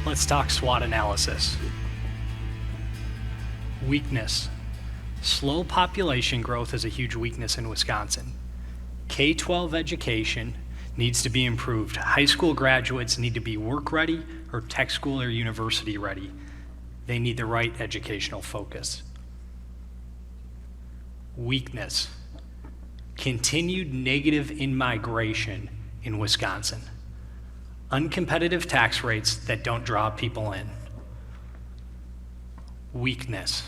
Let's talk SWOT analysis. Weakness. Slow population growth is a huge weakness in Wisconsin. K-12 education needs to be improved. High school graduates need to be work ready or tech school or university ready. They need the right educational focus. Weakness. Continued negative in-migration in Wisconsin. Uncompetitive tax rates that don't draw people in. Weakness.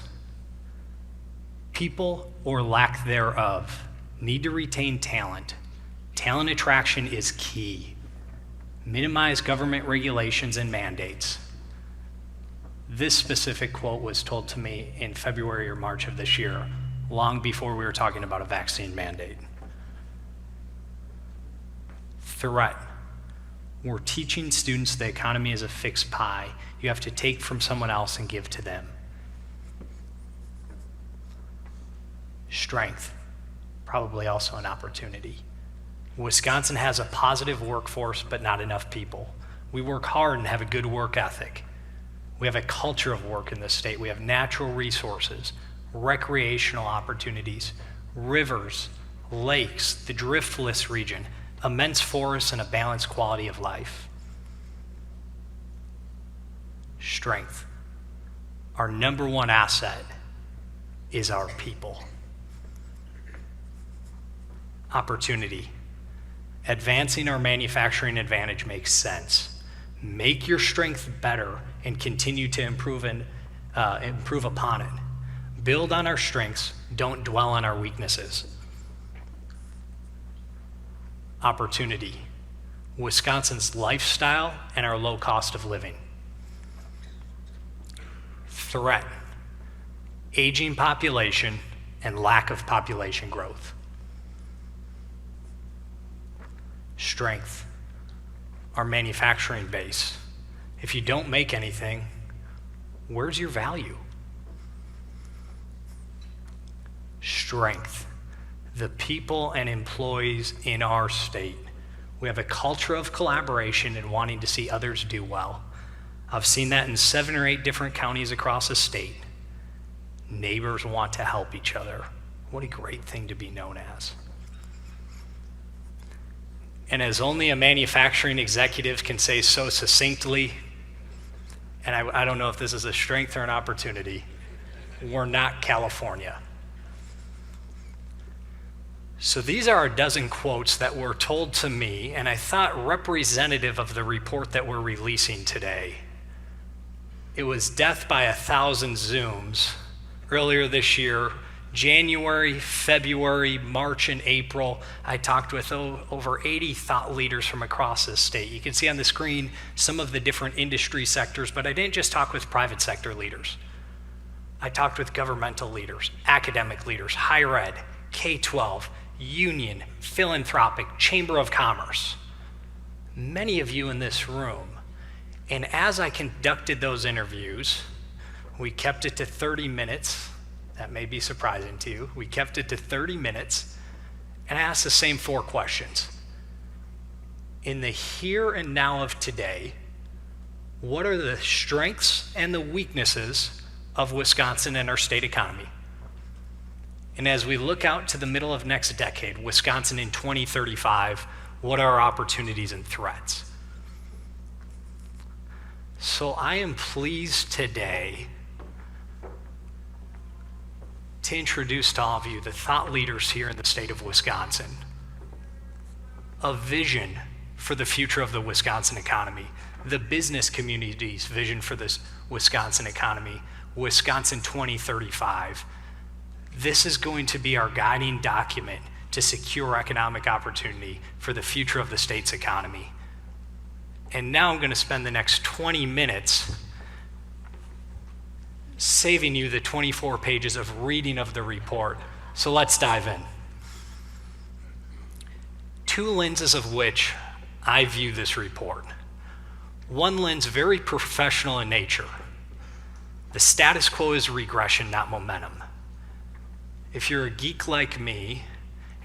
People, or lack thereof, need to retain talent. Talent attraction is key. Minimize government regulations and mandates. This specific quote was told to me in February or March of this year, long before we were talking about a vaccine mandate. Threat. We're teaching students the economy is a fixed pie. You have to take from someone else and give to them. Strength. Probably also an opportunity. Wisconsin has a positive workforce, but not enough people. We work hard and have a good work ethic. We have a culture of work in this state. We have natural resources, recreational opportunities, rivers, lakes, the driftless region, immense forests, and a balanced quality of life. Strength. Our number one asset is our people. Opportunity. Advancing our manufacturing advantage makes sense. Make your strength better and continue to improve upon it. Build on our strengths, don't dwell on our weaknesses. Opportunity. Wisconsin's lifestyle and our low cost of living. Threat. Aging population and lack of population growth. Strength. Our manufacturing base. If you don't make anything, where's your value? Strength. The people and employees in our state. We have a culture of collaboration and wanting to see others do well. I've seen that in 7 or 8 different counties across the state. Neighbors want to help each other. What a great thing to be known as. And as only a manufacturing executive can say so succinctly, and I don't know if this is a strength or an opportunity, we're not California. So these are a dozen quotes that were told to me, and I thought representative of the report that we're releasing today. It was death by 1,000 Zooms earlier this year. January, February, March, and April, I talked with over 80 thought leaders from across the state. You can see on the screen some of the different industry sectors, but I didn't just talk with private sector leaders. I talked with governmental leaders, academic leaders, higher ed, K-12, union, philanthropic, chamber of commerce. Many of you in this room. And as I conducted those interviews, we kept it to 30 minutes. That may be surprising to you. We kept it to 30 minutes, and I asked the same 4 questions. In the here and now of today, what are the strengths and the weaknesses of Wisconsin and our state economy? And as we look out to the middle of next decade, Wisconsin in 2035, what are our opportunities and threats? So I am pleased today to introduce to all of you the thought leaders here in the state of Wisconsin, a vision for the future of the Wisconsin economy, the business community's vision for this Wisconsin economy, Wisconsin 2035. This is going to be our guiding document to secure economic opportunity for the future of the state's economy. And now I'm going to spend the next 20 minutes saving you the 24 pages of reading of the report. So let's dive in. 2 lenses of which I view this report. One lens very professional in nature. The status quo is regression, not momentum. If you're a geek like me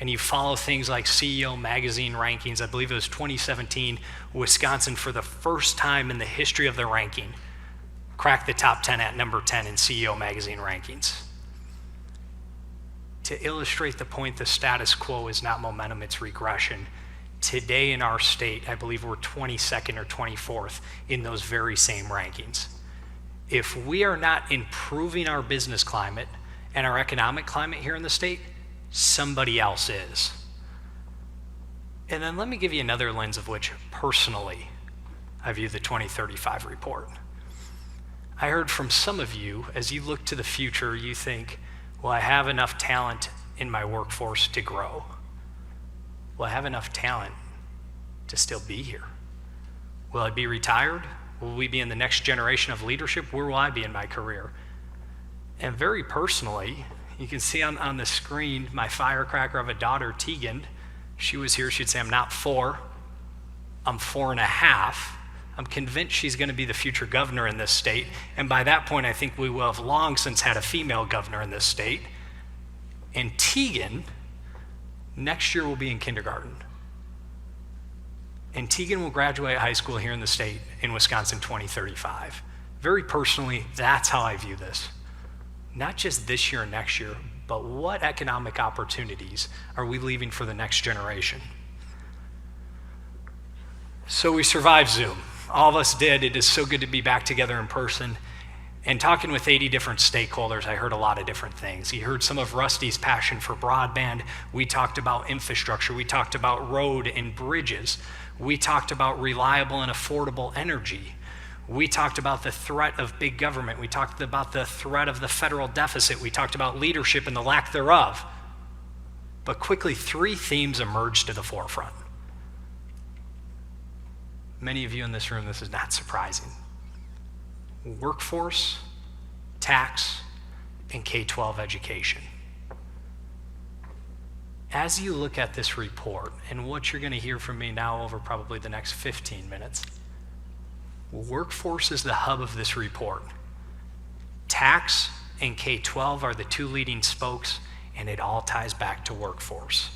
and you follow things like CEO Magazine rankings, I believe it was 2017, Wisconsin, for the first time in the history of the ranking, cracked the top 10 at number 10 in CEO Magazine rankings. To illustrate the point, the status quo is not momentum, it's regression. Today in our state, I believe we're 22nd or 24th in those very same rankings. If we are not improving our business climate and our economic climate here in the state, somebody else is. And then let me give you another lens of which, personally, I view the 2035 report. I heard from some of you, as you look to the future, you think, will I have enough talent in my workforce to grow? Will I have enough talent to still be here? Will I be retired? Will we be in the next generation of leadership? Where will I be in my career? And very personally, you can see on the screen my firecracker of a daughter, Tegan. She was here, she'd say, I'm not 4, I'm 4.5. I'm convinced she's going to be the future governor in this state, and by that point I think we will have long since had a female governor in this state. And Tegan, next year will be in kindergarten. And Tegan will graduate high school here in the state in Wisconsin 2035. Very personally, that's how I view this. Not just this year and next year, but what economic opportunities are we leaving for the next generation? So we survived Zoom. All of us did. It is so good to be back together in person. And talking with 80 different stakeholders, I heard a lot of different things. You heard some of Rusty's passion for broadband. We talked about infrastructure. We talked about road and bridges. We talked about reliable and affordable energy. We talked about the threat of big government. We talked about the threat of the federal deficit. We talked about leadership and the lack thereof. But quickly, 3 themes emerged to the forefront. Many of you in this room, this is not surprising. Workforce, tax, and K-12 education. As you look at this report, and what you're going to hear from me now over probably the next 15 minutes, workforce is the hub of this report. Tax and K-12 are the 2 leading spokes, and it all ties back to workforce.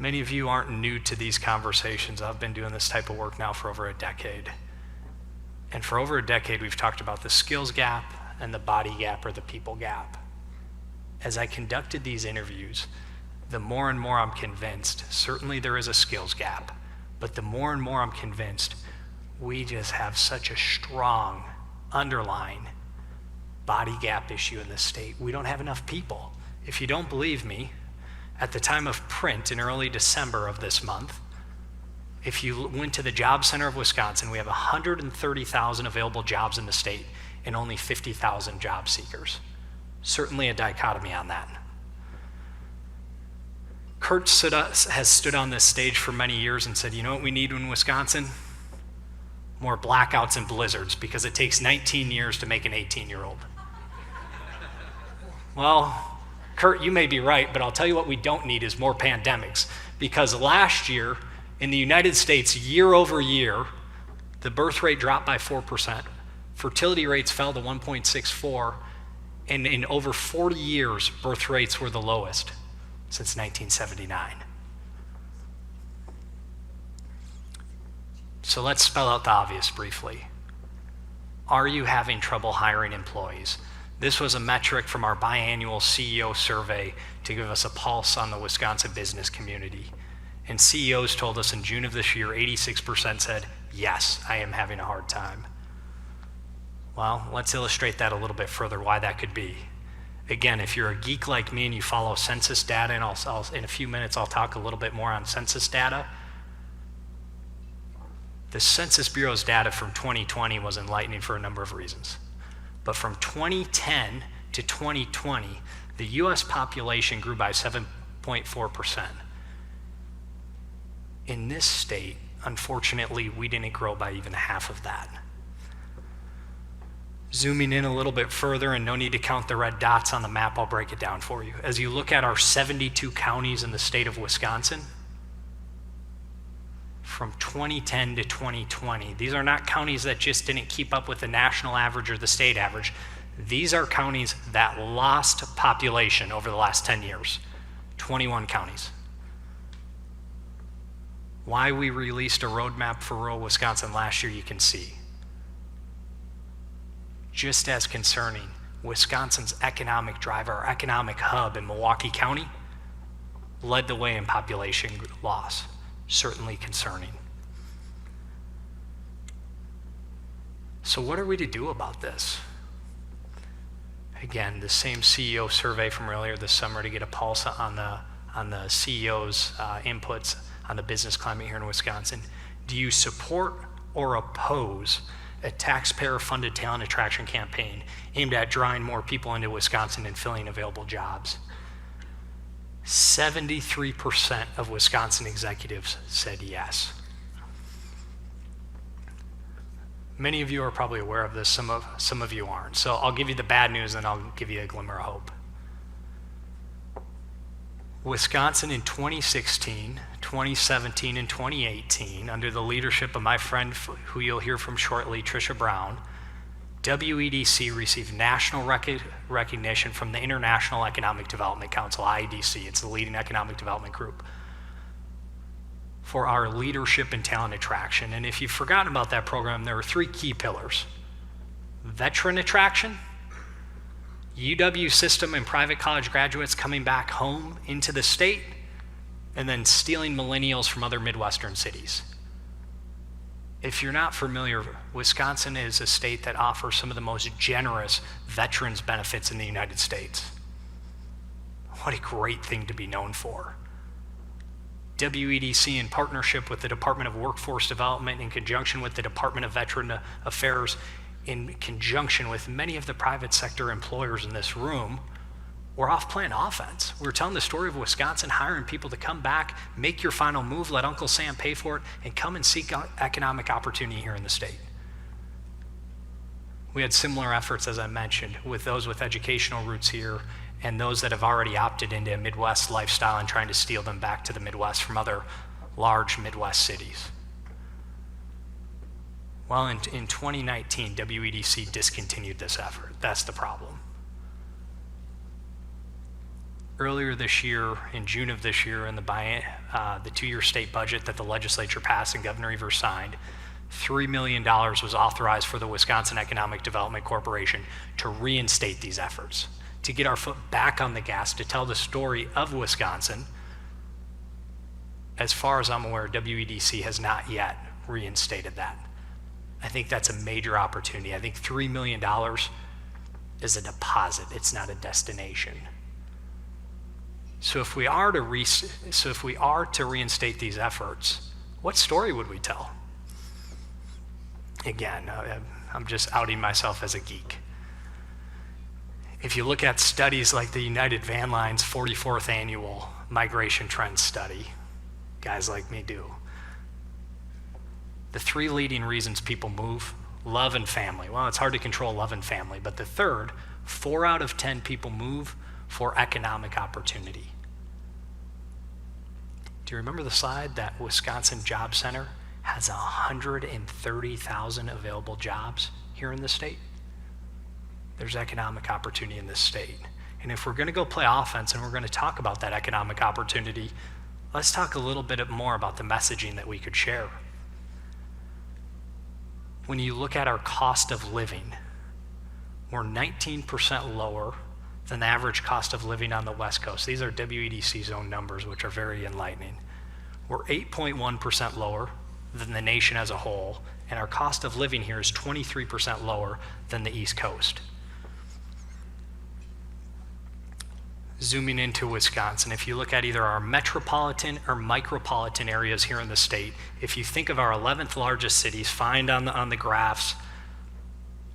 Many of you aren't new to these conversations. I've been doing this type of work now for over a decade. And for over a decade, we've talked about the skills gap and the body gap, or the people gap. As I conducted these interviews, the more and more I'm convinced, certainly there is a skills gap, but the more and more I'm convinced we just have such a strong underlying body gap issue in this state. We don't have enough people. If you don't believe me, at the time of print in early December of this month, if you went to the Job Center of Wisconsin, we have 130,000 available jobs in the state and only 50,000 job seekers. Certainly a dichotomy on that. Kurt has stood on this stage for many years and said, you know what we need in Wisconsin? More blackouts and blizzards, because it takes 19 years to make an 18-year-old. Well, Kurt, you may be right, but I'll tell you what we don't need is more pandemics, because last year in the United States, year over year, the birth rate dropped by 4%, fertility rates fell to 1.64, and in over 40 years, birth rates were the lowest since 1979. So let's spell out the obvious briefly. Are you having trouble hiring employees? This was a metric from our biannual CEO survey to give us a pulse on the Wisconsin business community. And CEOs told us in June of this year, 86% said, yes, I am having a hard time. Well, let's illustrate that a little bit further, why that could be. Again, if you're a geek like me and you follow census data, and I'll in a few minutes I'll talk a little bit more on census data. The Census Bureau's data from 2020 was enlightening for a number of reasons. But from 2010 to 2020, the US population grew by 7.4%. In this state, unfortunately, we didn't grow by even half of that. Zooming in a little bit further, and no need to count the red dots on the map, I'll break it down for you. As you look at our 72 counties in the state of Wisconsin, from 2010 to 2020, these are not counties that just didn't keep up with the national average or the state average. These are counties that lost population over the last 10 years, 21 counties. Why we released a roadmap for rural Wisconsin last year, you can see. Just as concerning, Wisconsin's economic driver, our economic hub in Milwaukee County, led the way in population loss. Certainly concerning. So what are we to do about this? Again, the same CEO survey from earlier this summer to get a pulse on the CEO's inputs on the business climate here in Wisconsin. Do you support or oppose a taxpayer-funded talent attraction campaign aimed at drawing more people into Wisconsin and filling available jobs? 73% of Wisconsin executives said yes. Many of you are probably aware of this, some of you aren't. So I'll give you the bad news and I'll give you a glimmer of hope. Wisconsin in 2016, 2017, and 2018, under the leadership of my friend who you'll hear from shortly, Tricia Brown, WEDC received national recognition from the International Economic Development Council, IEDC. It's the leading economic development group, for our leadership in talent attraction. And if you've forgotten about that program, there are 3 key pillars: veteran attraction, UW system and private college graduates coming back home into the state, and then stealing millennials from other Midwestern cities. If you're not familiar, Wisconsin is a state that offers some of the most generous veterans benefits in the United States. What a great thing to be known for. WEDC, in partnership with the Department of Workforce Development, in conjunction with the Department of Veteran Affairs, in conjunction with many of the private sector employers in this room, we're off playing offense. We're telling the story of Wisconsin, hiring people to come back, make your final move, let Uncle Sam pay for it, and come and seek economic opportunity here in the state. We had similar efforts, as I mentioned, with those with educational roots here and those that have already opted into a Midwest lifestyle and trying to steal them back to the Midwest from other large Midwest cities. Well, in 2019, WEDC discontinued this effort. That's the problem. Earlier this year, in June of this year, in the 2-year state budget that the legislature passed and Governor Evers signed, $3 million was authorized for the Wisconsin Economic Development Corporation to reinstate these efforts, to get our foot back on the gas, to tell the story of Wisconsin. As far as I'm aware, WEDC has not yet reinstated that. I think that's a major opportunity. I think $3 million is a deposit, it's not a destination. So if we are to reinstate these efforts, what story would we tell? Again, I'm just outing myself as a geek. If you look at studies like the United Van Line's 44th annual migration trend study, guys like me do, the 3 leading reasons people move: love and family. Well, it's hard to control love and family, but the third, 4 out of 10 people move for economic opportunity. Do you remember the slide that Wisconsin Job Center has 130,000 available jobs here in the state? There's economic opportunity in this state. And if we're going to go play offense and we're going to talk about that economic opportunity, let's talk a little bit more about the messaging that we could share. When you look at our cost of living, we're 19% lower than the average cost of living on the West Coast. These are WEDC's own numbers, which are very enlightening. We're 8.1% lower than the nation as a whole, and our cost of living here is 23% lower than the East Coast. Zooming into Wisconsin, if you look at either our metropolitan or micropolitan areas here in the state, if you think of our 11th largest cities, find on the graphs,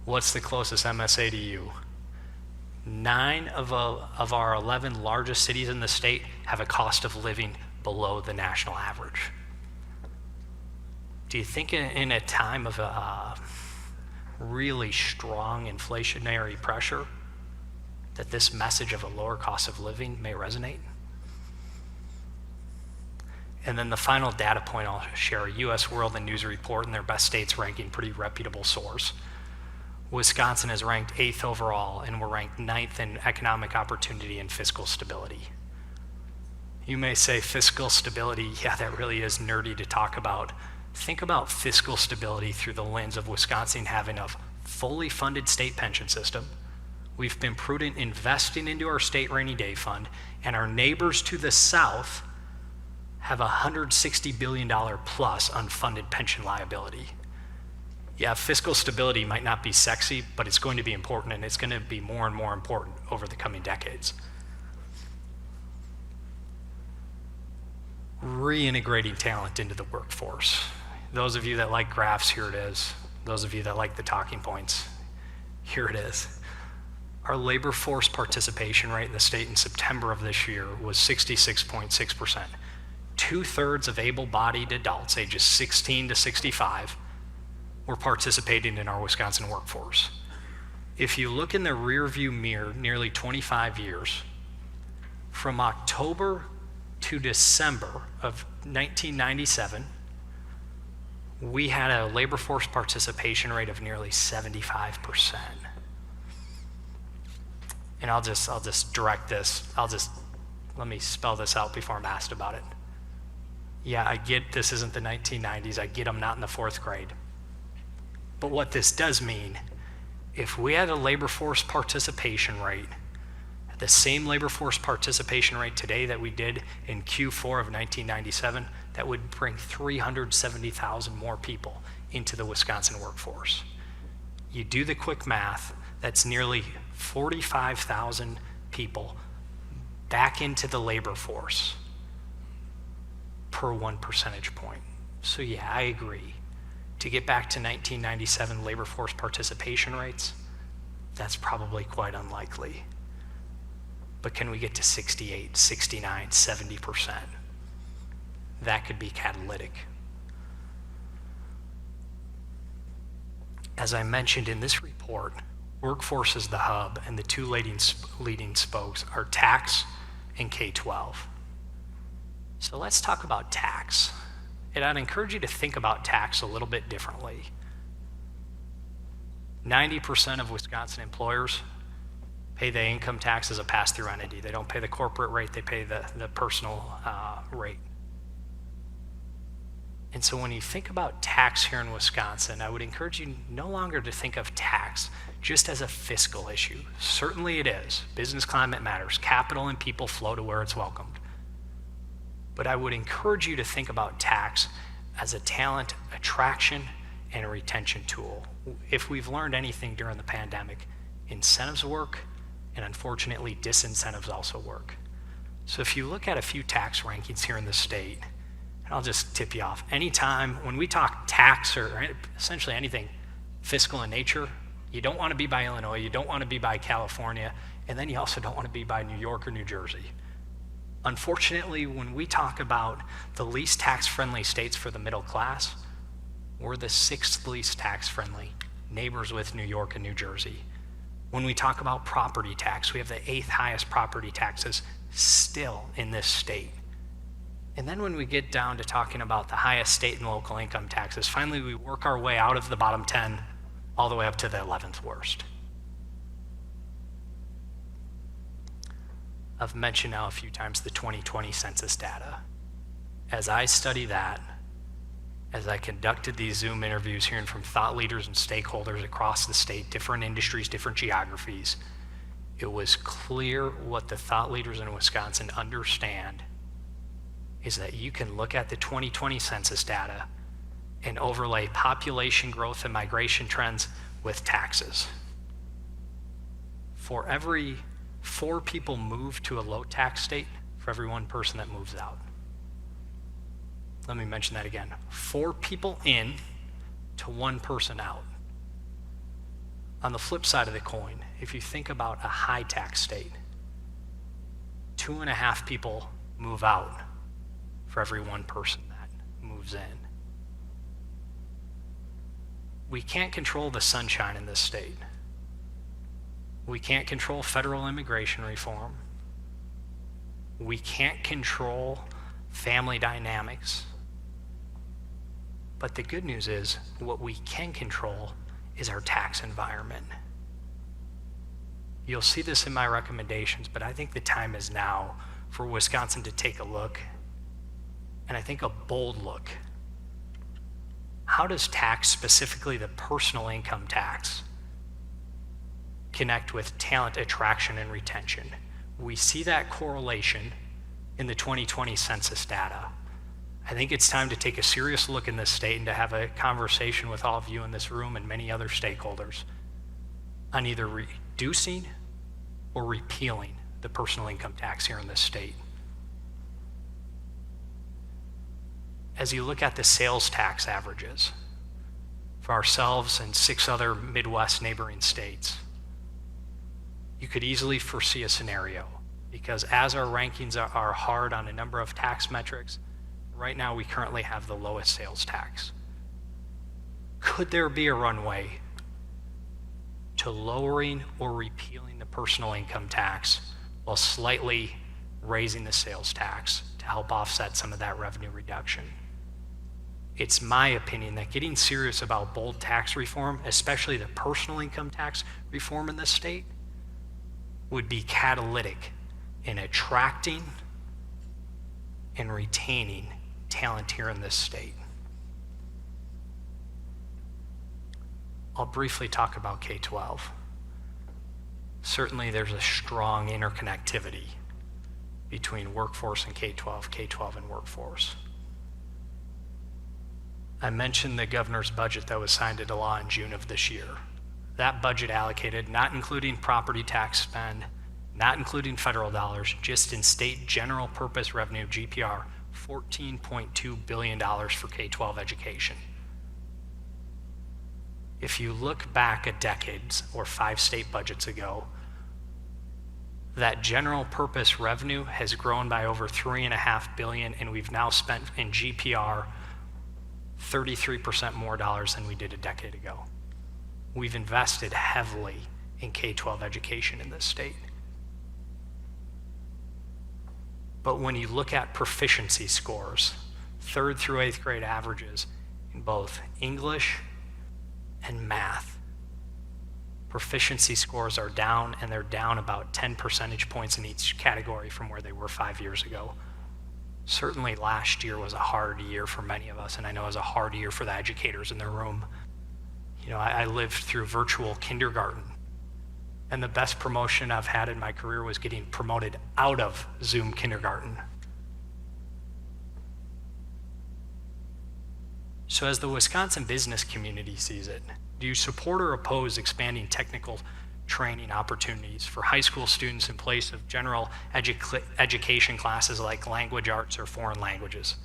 what's the closest MSA to you? 9 of our 11 largest cities in the state have a cost of living below the national average. Do you think in a time of really strong inflationary pressure that this message of a lower cost of living may resonate? And then the final data point I'll share, a U.S. World and News report in their best states ranking, pretty reputable source. Wisconsin is ranked 8th overall, and we're ranked 9th in economic opportunity and fiscal stability. You may say fiscal stability, yeah, that really is nerdy to talk about. Think about fiscal stability through the lens of Wisconsin having a fully funded state pension system. We've been prudent investing into our state rainy day fund, and our neighbors to the south have a $160 billion plus unfunded pension liability. Yeah, fiscal stability might not be sexy, but it's going to be important, and it's going to be more and more important over the coming decades. Reintegrating talent into the workforce. Those of you that like graphs, here it is. Those of you that like the talking points, here it is. Our labor force participation rate in the state in September of this year was 66.6%. 2/3 of able-bodied adults ages 16 to 65 were participating in our Wisconsin workforce. If you look in the rearview mirror nearly 25 years, from October to December of 1997, we had a labor force participation rate of nearly 75%. And I'll just direct this. Let me spell this out before I'm asked about it. Yeah, I get this isn't the 1990s. I get I'm not in the 4th grade. But what this does mean, if we had a labor force participation rate, the same labor force participation rate today that we did in Q4 of 1997, that would bring 370,000 more people into the Wisconsin workforce. You do the quick math, that's nearly 45,000 people back into the labor force per 1 percentage point. So yeah, I agree. To get back to 1997 labor force participation rates, that's probably quite unlikely. But can we get to 68, 69, 70%? That could be catalytic. As I mentioned in this report, workforce is the hub, and the two leading spokes are tax and K-12. So let's talk about tax. And I'd encourage you to think about tax a little bit differently. 90% of Wisconsin employers pay the income tax as a pass-through entity. They don't pay the corporate rate, they pay the personal rate. And so when you think about tax here in Wisconsin, I would encourage you no longer to think of tax just as a fiscal issue. Certainly it is. Business climate matters. Capital and people flow to where it's welcomed. But I would encourage you to think about tax as a talent attraction and a retention tool. If we've learned anything during the pandemic, incentives work, and unfortunately disincentives also work. So if you look at a few tax rankings here in the state, and I'll just tip you off, anytime when we talk tax or essentially anything fiscal in nature, you don't want to be by Illinois, you don't want to be by California, and then you also don't want to be by New York or New Jersey. Unfortunately, when we talk about the least tax-friendly states for the middle class, we're the 6th least tax-friendly, neighbors with New York and New Jersey. When we talk about property tax, we have the 8th highest property taxes still in this state. And then when we get down to talking about the highest state and local income taxes, finally we work our way out of the bottom 10 all the way up to the 11th worst. I've mentioned now a few times the 2020 census data. As I study that, as I conducted these Zoom interviews hearing from thought leaders and stakeholders across the state, different industries, different geographies, it was clear what the thought leaders in Wisconsin understand is that you can look at the 2020 census data and overlay population growth and migration trends with taxes. For every 4 people move to a low tax state, for every 1 person that moves out. Let me mention that again. 4 people in to 1 person out. On the flip side of the coin, if you think about a high tax state, 2.5 people move out for every 1 person that moves in. We can't control the sunshine in this state. We can't control federal immigration reform. We can't control family dynamics. But the good news is what we can control is our tax environment. You'll see this in my recommendations, but I think the time is now for Wisconsin to take a look, and I think a bold look. How does tax, specifically the personal income tax, connect with talent attraction and retention? We see that correlation in the 2020 census data. I think it's time to take a serious look in this state and to have a conversation with all of you in this room and many other stakeholders on either reducing or repealing the personal income tax here in this state. As you look at the sales tax averages for ourselves and 6 other Midwest neighboring states, you could easily foresee a scenario, because as our rankings are hard on a number of tax metrics, right now we currently have the lowest sales tax. Could there be a runway to lowering or repealing the personal income tax while slightly raising the sales tax to help offset some of that revenue reduction? It's my opinion that getting serious about bold tax reform, especially the personal income tax reform in this state, would be catalytic in attracting and retaining talent here in this state. I'll briefly talk about K-12. Certainly there's a strong interconnectivity between workforce and K-12, K-12 and workforce. I mentioned the governor's budget that was signed into law in June of this year. That budget allocated, not including property tax spend, not including federal dollars, just in state general purpose revenue, GPR, $14.2 billion for K-12 education. If you look back a decade or 5 state budgets ago, that general purpose revenue has grown by over $3.5 billion, and we've now spent in GPR 33% more dollars than we did a decade ago. We've invested heavily in K-12 education in this state. But when you look at proficiency scores, 3rd through 8th grade averages in both English and math, proficiency scores are down, and they're down about 10 percentage points in each category from where they were 5 years ago. Certainly last year was a hard year for many of us, and I know it was a hard year for the educators in the room. You know, I lived through virtual kindergarten, and the best promotion I've had in my career was getting promoted out of Zoom kindergarten. So as the Wisconsin business community sees it, do you support or oppose expanding technical training opportunities for high school students in place of general education classes like language arts or foreign languages?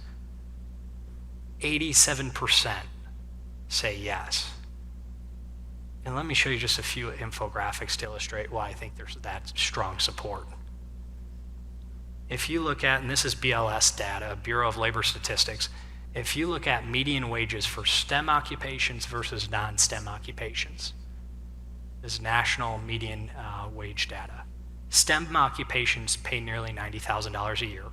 87% say yes. And let me show you just a few infographics to illustrate why I think there's that strong support. If you look at, and this is BLS data, Bureau of Labor Statistics, if you look at median wages for STEM occupations versus non-STEM occupations, this is national median wage data. STEM occupations pay nearly $90,000 a year.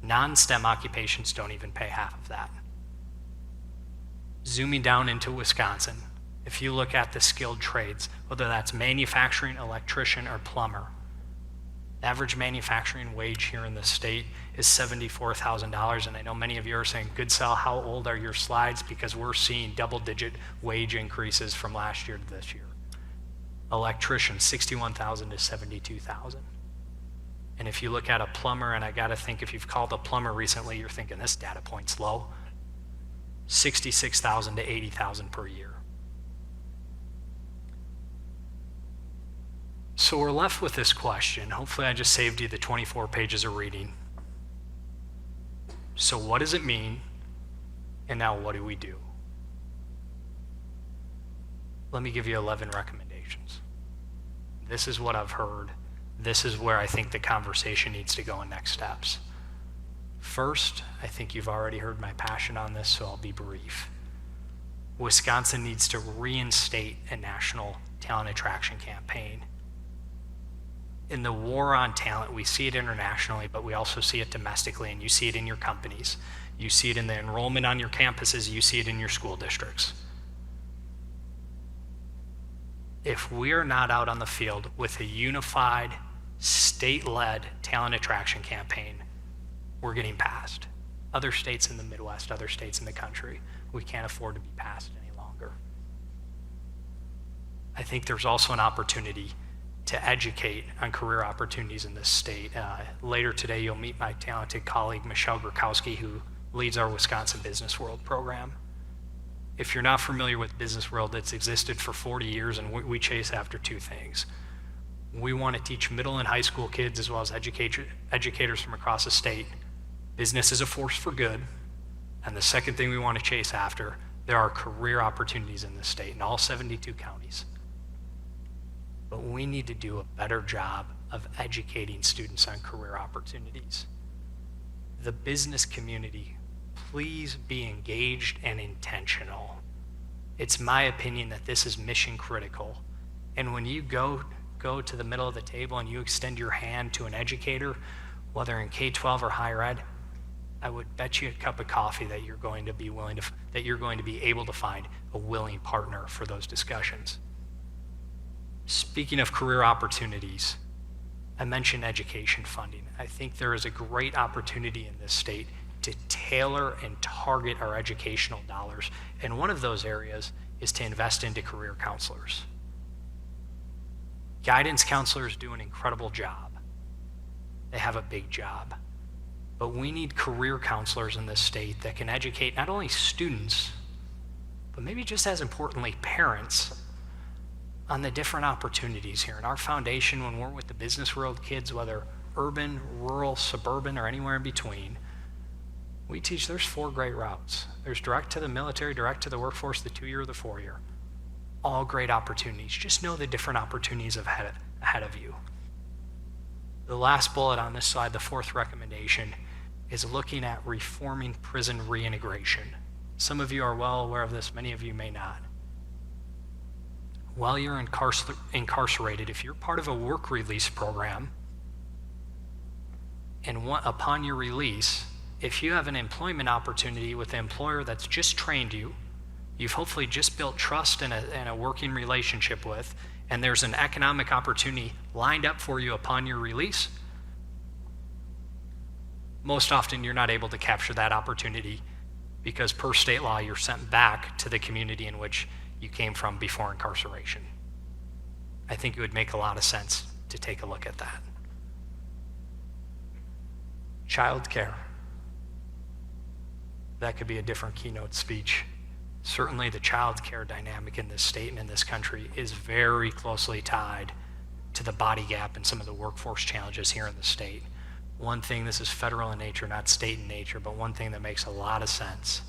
Non-STEM occupations don't even pay half of that. Zooming down into Wisconsin, if you look at the skilled trades, whether that's manufacturing, electrician, or plumber, the average manufacturing wage here in the state is $74,000, and I know many of you are saying, Goodsell, how old are your slides? Because we're seeing double-digit wage increases from last year to this year. Electrician, $61,000 to $72,000. And if you look at a plumber, and I gotta think if you've called a plumber recently, you're thinking this data point's low, $66,000 to $80,000 per year. So we're left with this question. Hopefully I just saved you the 24 pages of reading. So what does it mean? And now what do we do? Let me give you 11 recommendations. This is what I've heard. This is where I think the conversation needs to go in next steps. First, I think you've already heard my passion on this, so I'll be brief. Wisconsin needs to reinstate a national talent attraction campaign. In the war on talent, we see it internationally, but we also see it domestically, and you see it in your companies. You see it in the enrollment on your campuses, you see it in your school districts. if we are not out on the field with a unified, state-led talent attraction campaign, we're getting passed. Other states in the Midwest, other states in the country, we can't afford to be passed any longer. I think there's also an opportunity to educate on career opportunities in this state. Later today, you'll meet my talented colleague, Michelle Gurkowski, who leads our Wisconsin Business World program. If you're not familiar with Business World, it's existed for 40 years, and we chase after two things. We want to teach middle and high school kids, as well as educators from across the state, business is a force for good. And the second thing we want to chase after, there are career opportunities in this state, in all 72 counties. But we need to do a better job of educating students on career opportunities. The business community, please be engaged and intentional. It's my opinion that this is mission critical. And when you go to the middle of the table and you extend your hand to an educator, whether in K-12 or higher ed, I would bet you a cup of coffee that you're going to be able to find a willing partner for those discussions. Speaking of career opportunities, I mentioned education funding. I think there is a great opportunity in this state to tailor and target our educational dollars. And one of those areas is to invest into career counselors. Guidance counselors do an incredible job. They have a big job. But we need career counselors in this state that can educate not only students, but maybe just as importantly, parents on the different opportunities here. In our foundation, when we're with the Business World kids, whether urban, rural, suburban, or anywhere in between, we teach there's 4 great routes. There's direct to the military, direct to the workforce, the 2-year, the 4-year. All great opportunities. Just know the different opportunities ahead of you. The last bullet on this slide, the 4th recommendation, is looking at reforming prison reintegration. Some of you are well aware of this, many of you may not. While you're incarcerated, if you're part of a work release program, and upon your release, if you have an employment opportunity with an employer that's just trained you, you've hopefully just built trust and a working relationship with, and there's an economic opportunity lined up for you upon your release, most often you're not able to capture that opportunity because per state law, you're sent back to the community in which you came from before incarceration. I think it would make a lot of sense to take a look at that. Child care. That could be a different keynote speech. Certainly the child care dynamic in this state and in this country is very closely tied to the body gap and some of the workforce challenges here in the state. One thing, this is federal in nature, not state in nature, but one thing that makes a lot of sense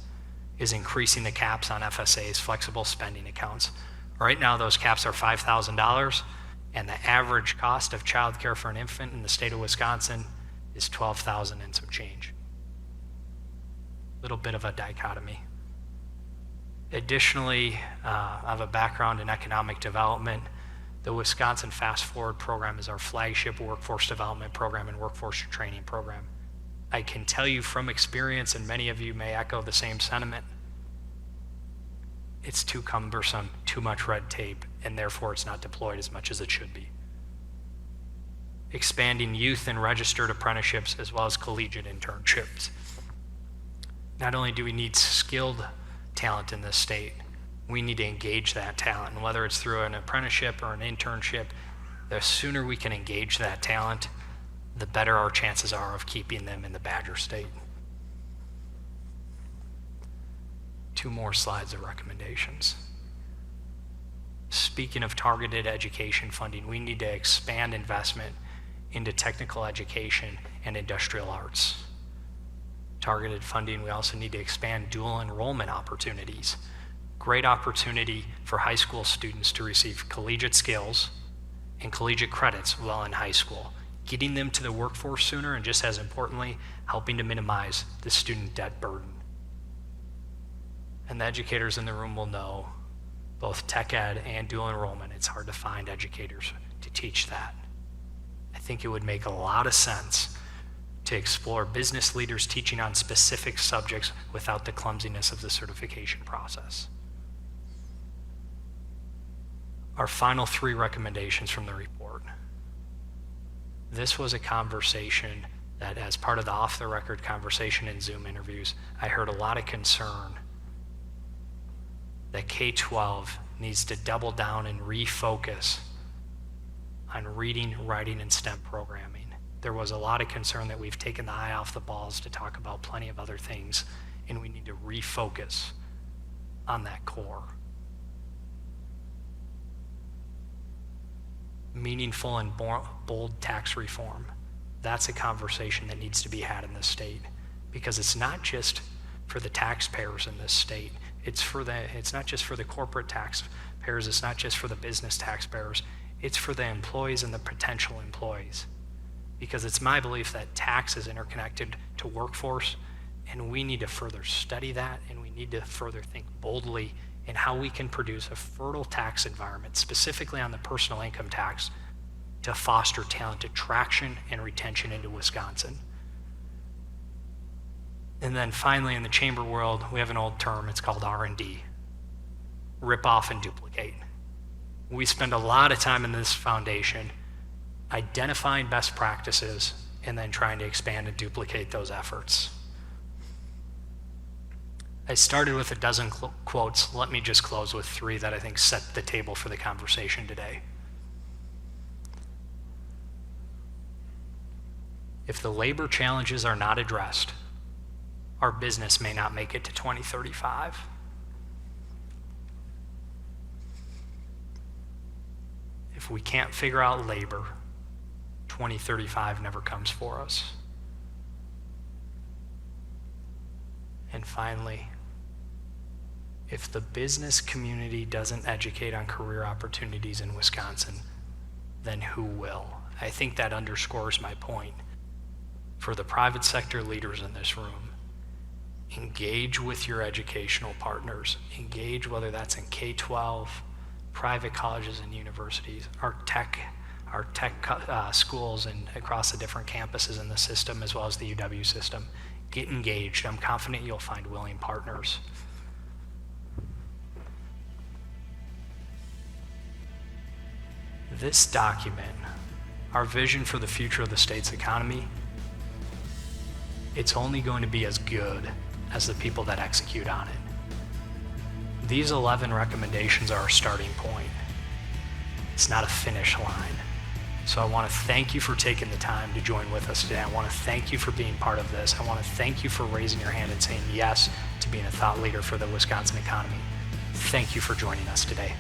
is increasing the caps on FSAs, flexible spending accounts. Right now, those caps are $5,000, and the average cost of child care for an infant in the state of Wisconsin is $12,000 and some change. Little bit of a dichotomy. Additionally, I have a background in economic development. The Wisconsin Fast Forward program is our flagship workforce development program and workforce training program. I can tell you from experience, and many of you may echo the same sentiment, it's too cumbersome, too much red tape, and therefore it's not deployed as much as it should be. Expanding youth and registered apprenticeships as well as collegiate internships. Not only do we need skilled talent in this state, we need to engage that talent. And whether it's through an apprenticeship or an internship, the sooner we can engage that talent, the better our chances are of keeping them in the Badger State. 2 more slides of recommendations. Speaking of targeted education funding, we need to expand investment into technical education and industrial arts. Targeted funding, we also need to expand dual enrollment opportunities. Great opportunity for high school students to receive collegiate skills and collegiate credits while in high school, getting them to the workforce sooner, and just as importantly, helping to minimize the student debt burden. And the educators in the room will know, both tech ed and dual enrollment, it's hard to find educators to teach that. I think it would make a lot of sense to explore business leaders teaching on specific subjects without the clumsiness of the certification process. Our final 3 recommendations from the report. This was a conversation that, as part of the off-the-record conversation in Zoom interviews, I heard a lot of concern that K-12 needs to double down and refocus on reading, writing, and STEM programming. There was a lot of concern that we've taken the eye off the balls to talk about plenty of other things, and we need to refocus on that core. Meaningful and bold tax reform. That's a conversation that needs to be had in this state, because it's not just for the taxpayers in this state. It's not just for the corporate taxpayers. It's not just for the business taxpayers. It's for the employees and the potential employees, because it's my belief that tax is interconnected to workforce, and we need to further study that, and we need to further think boldly in how we can produce a fertile tax environment, specifically on the personal income tax, to foster talent attraction and retention into Wisconsin. And then finally, in the chamber world, we have an old term, it's called R&D, rip off and duplicate. We spend a lot of time in this foundation identifying best practices and then trying to expand and duplicate those efforts. I started with a dozen quotes. Let me just close with 3 that I think set the table for the conversation today. If the labor challenges are not addressed, our business may not make it to 2035. If we can't figure out labor, 2035 never comes for us. And finally, if the business community doesn't educate on career opportunities in Wisconsin, then who will? I think that underscores my point. For the private sector leaders in this room, engage with your educational partners. Engage, whether that's in K-12, private colleges and universities, our tech schools and across the different campuses in the system, as well as the UW system. Get engaged. I'm confident you'll find willing partners. This document, our vision for the future of the state's economy, it's only going to be as good as the people that execute on it. These 11 recommendations are our starting point. It's not a finish line. So I want to thank you for taking the time to join with us today. I want to thank you for being part of this. I want to thank you for raising your hand and saying yes to being a thought leader for the Wisconsin economy. Thank you for joining us today.